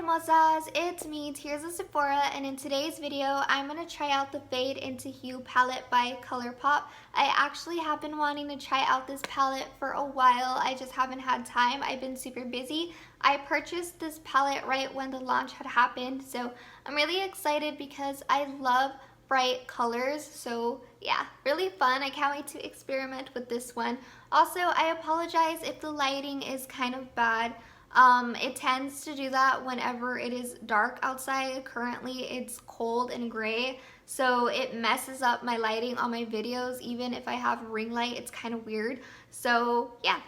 hermosas, it's me, Tears of Sephora, and in today's video, I'm going to try out the Fade into Hue palette by Colourpop. I actually have been wanting to try out this palette for a while, I just haven't had time, I've been super busy. I purchased this palette right when the launch had happened, so I'm really excited because I love bright colors, so yeah, really fun. I can't wait to experiment with this one. Also, I apologize if the lighting is kind of bad. It tends to do that whenever it is dark outside. Currently it's cold and gray, so it messes up my lighting on my videos. Even if I have a ring light, it's kind of weird. So yeah,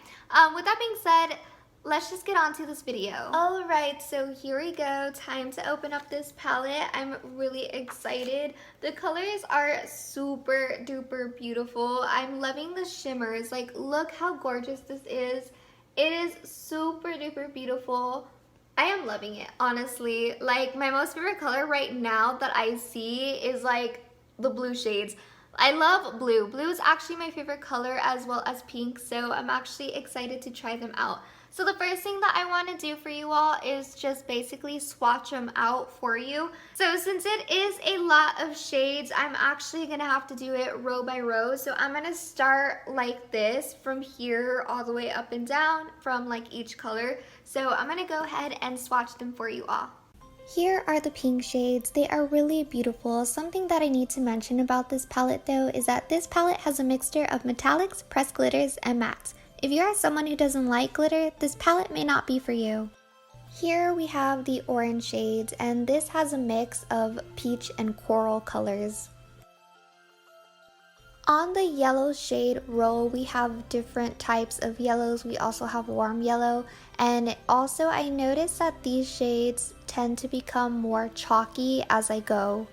with that being said, let's just get on to this video. Alright, so here we go. Time to open up this palette. I'm really excited. The colors are super duper beautiful. I'm loving the shimmers. Like, look how gorgeous this is. It is super duper beautiful. I am loving it, honestly. Like, my most favorite color right now that I see is like the blue shades. I love blue. Blue is actually my favorite color as well as pink, so I'm actually excited to try them out. So the first thing that I want to do for you all is just basically swatch them out for you. So since it is a lot of shades, I'm actually going to have to do it row by row. So I'm going to start like this from here all the way up and down from like each color. So I'm going to go ahead and swatch them for you all. Here are the pink shades. They are really beautiful. Something that I need to mention about this palette though is that this palette has a mixture of metallics, pressed glitters, and mattes. If you are someone who doesn't like glitter, this palette may not be for you. Here we have the orange shades, and this has a mix of peach and coral colors. On the yellow shade row, we have different types of yellows. We also have warm yellow, and also I noticed that these shades tend to become more chalky as I go.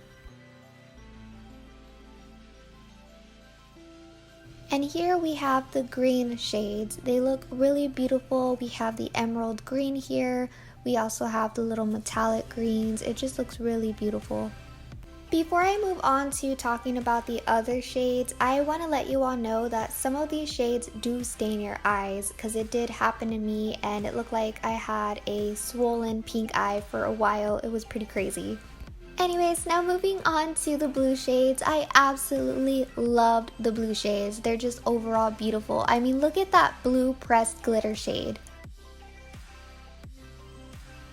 And here we have the green shades. They look really beautiful. We have the emerald green here. We also have the little metallic greens. It just looks really beautiful. Before I move on to talking about the other shades, I want to let you all know that some of these shades do stain your eyes, because it did happen to me and it looked like I had a swollen pink eye for a while. It was pretty crazy. Anyways, now moving on to the blue shades. I absolutely loved the blue shades. They're just overall beautiful. I mean, look at that blue pressed glitter shade.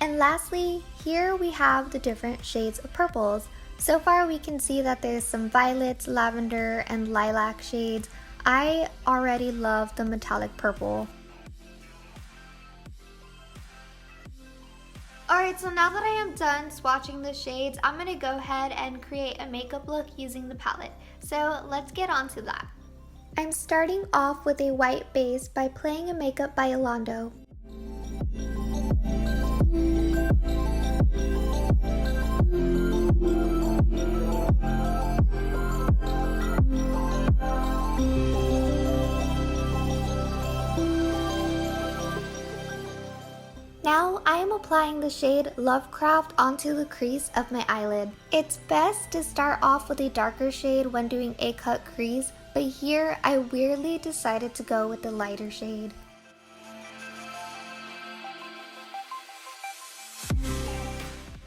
And lastly, here we have the different shades of purples. So far we can see that there's some violets, lavender, and lilac shades. I already love the metallic purple. Alright, so now that I am done swatching the shades, I'm going to go ahead and create a makeup look using the palette. So let's get on to that. I'm starting off with a white base by playing a makeup by Alondo. Now I am applying the shade Lovecraft onto the crease of my eyelid. It's best to start off with a darker shade when doing a cut crease, but here I weirdly decided to go with the lighter shade.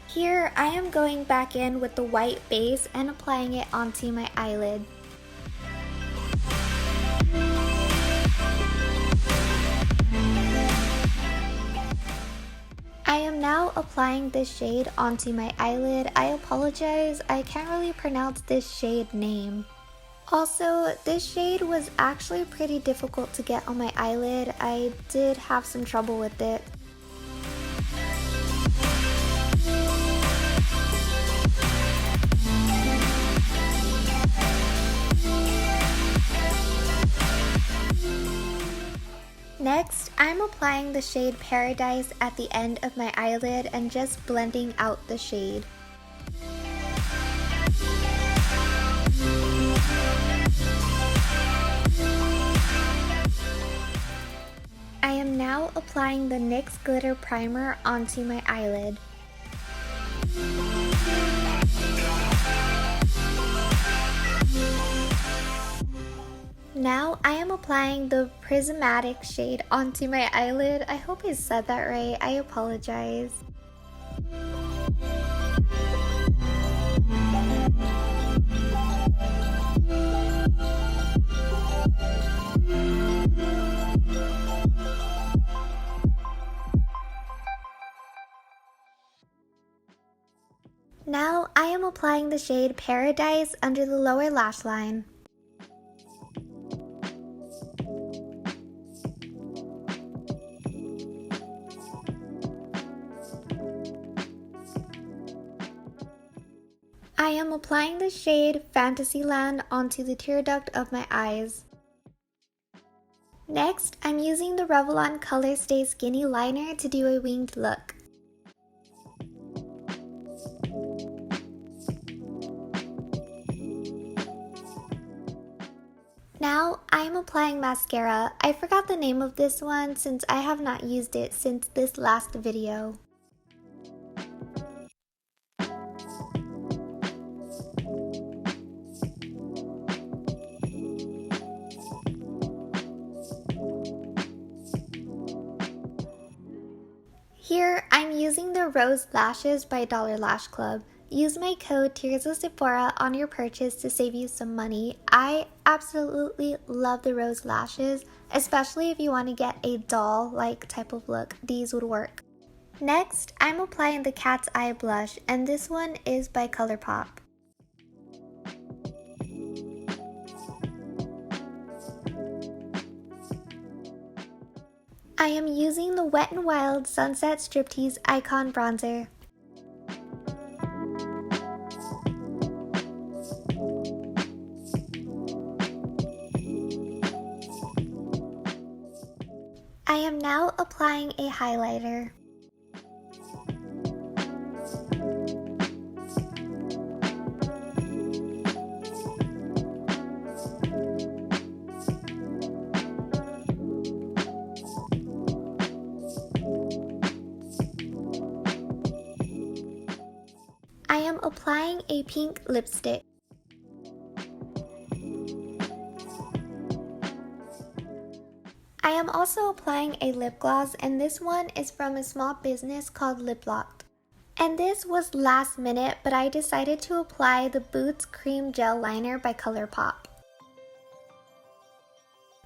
Here I am going back in with the white base and applying it onto my eyelid. I am now applying this shade onto my eyelid. I apologize, I can't really pronounce this shade name. Also, this shade was actually pretty difficult to get on my eyelid. I did have some trouble with it. Next, I'm applying the shade Paradise at the end of my eyelid and just blending out the shade. I am now applying the NYX Glitter Primer onto my eyelid. Now I am applying the Prismatic shade onto my eyelid. I hope I said that right. I apologize. Now I am applying the shade Paradise under the lower lash line. I am applying the shade Fantasyland onto the tear duct of my eyes. Next, I'm using the Revlon Color Stay Skinny Liner to do a winged look. Now, I'm applying mascara. I forgot the name of this one since I have not used it since this last video. Here, I'm using the Rose Lashes by Dollar Lash Club. Use my code Tears of Sephora on your purchase to save you some money. I absolutely love the Rose Lashes, especially if you want to get a doll-like type of look. These would work. Next, I'm applying the Cat's Eye Blush, and this one is by Colourpop. I am using the Wet n Wild Sunset Striptease Icon Bronzer. I am now applying a highlighter. I am applying a pink lipstick. I am also applying a lip gloss, and this one is from a small business called Lip Locked. And this was last minute, but I decided to apply the Boots Cream Gel Liner by Colourpop.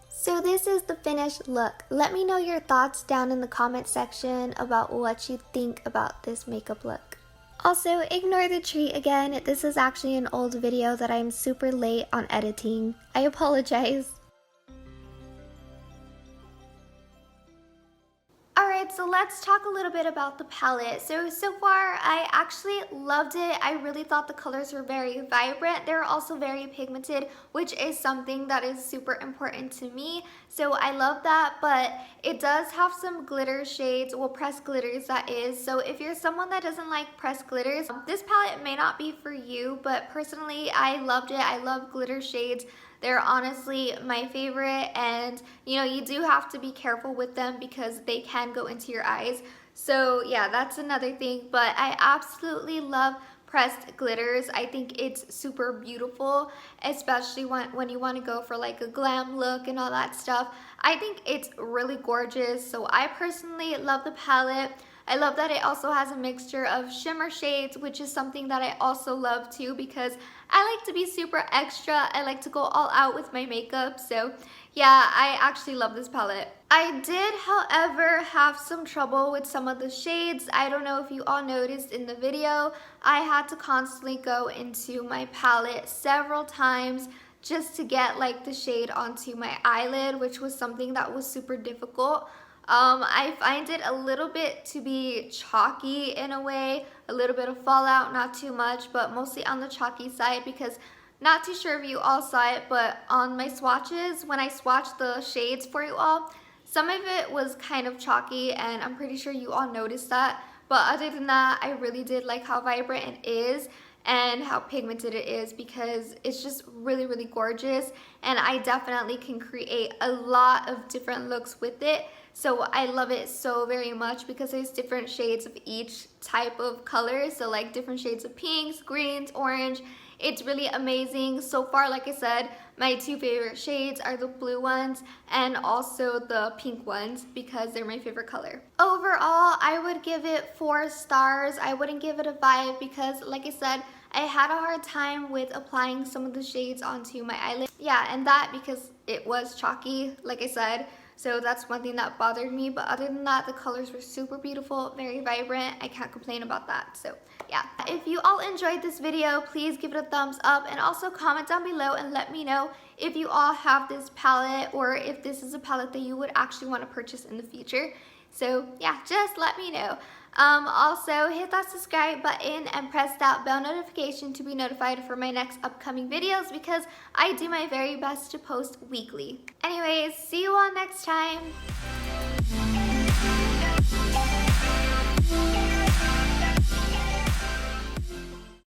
So this is the finished look. Let me know your thoughts down in the comment section about what you think about this makeup look. Also, ignore the tree again. This is actually an old video that I'm super late on editing. I apologize. Alright, so let's talk a little bit about the palette. So far, I actually loved it. I really thought the colors were very vibrant. They're also very pigmented, which is something that is super important to me. So I love that, but it does have some glitter shades, well, pressed glitters that is. So if you're someone that doesn't like pressed glitters, this palette may not be for you, but personally, I loved it. I love glitter shades. They're honestly my favorite, and you know, you do have to be careful with them because they can go into your eyes. So yeah, that's another thing, but I absolutely love pressed glitters. I think it's super beautiful, especially when you want to go for like a glam look and all that stuff. I think it's really gorgeous, so I personally love the palette. I love that it also has a mixture of shimmer shades, which is something that I also love too because I like to be super extra. I like to go all out with my makeup. So yeah, I actually love this palette. I did, however, have some trouble with some of the shades. I don't know if you all noticed in the video, I had to constantly go into my palette several times just to get like the shade onto my eyelid, which was something that was super difficult. I find it a little bit to be chalky in a way, a little bit of fallout, not too much, but mostly on the chalky side because not too sure if you all saw it, but on my swatches, when I swatched the shades for you all, some of it was kind of chalky and I'm pretty sure you all noticed that. But other than that, I really did like how vibrant it is and how pigmented it is because it's just really, really gorgeous, and I definitely can create a lot of different looks with it. So I love it so very much because there's different shades of each type of color. So like different shades of pinks, greens, orange. It's really amazing. So far, like I said, my two favorite shades are the blue ones and also the pink ones because they're my favorite color. Overall, I I would give it 4 stars. I wouldn't give it a 5 because, like I said, I had a hard time with applying some of the shades onto my eyelid. Yeah, and that because it was chalky, like I said. So that's one thing that bothered me. But other than that, the colors were super beautiful, very vibrant. I can't complain about that. So yeah. If you all enjoyed this video, please give it a thumbs up. And also comment down below and let me know if you all have this palette or if this is a palette that you would actually want to purchase in the future. So yeah, just let me know. Also hit that subscribe button and press that bell notification to be notified for my next upcoming videos because I do my very best to post weekly. Anyways, see you all next time.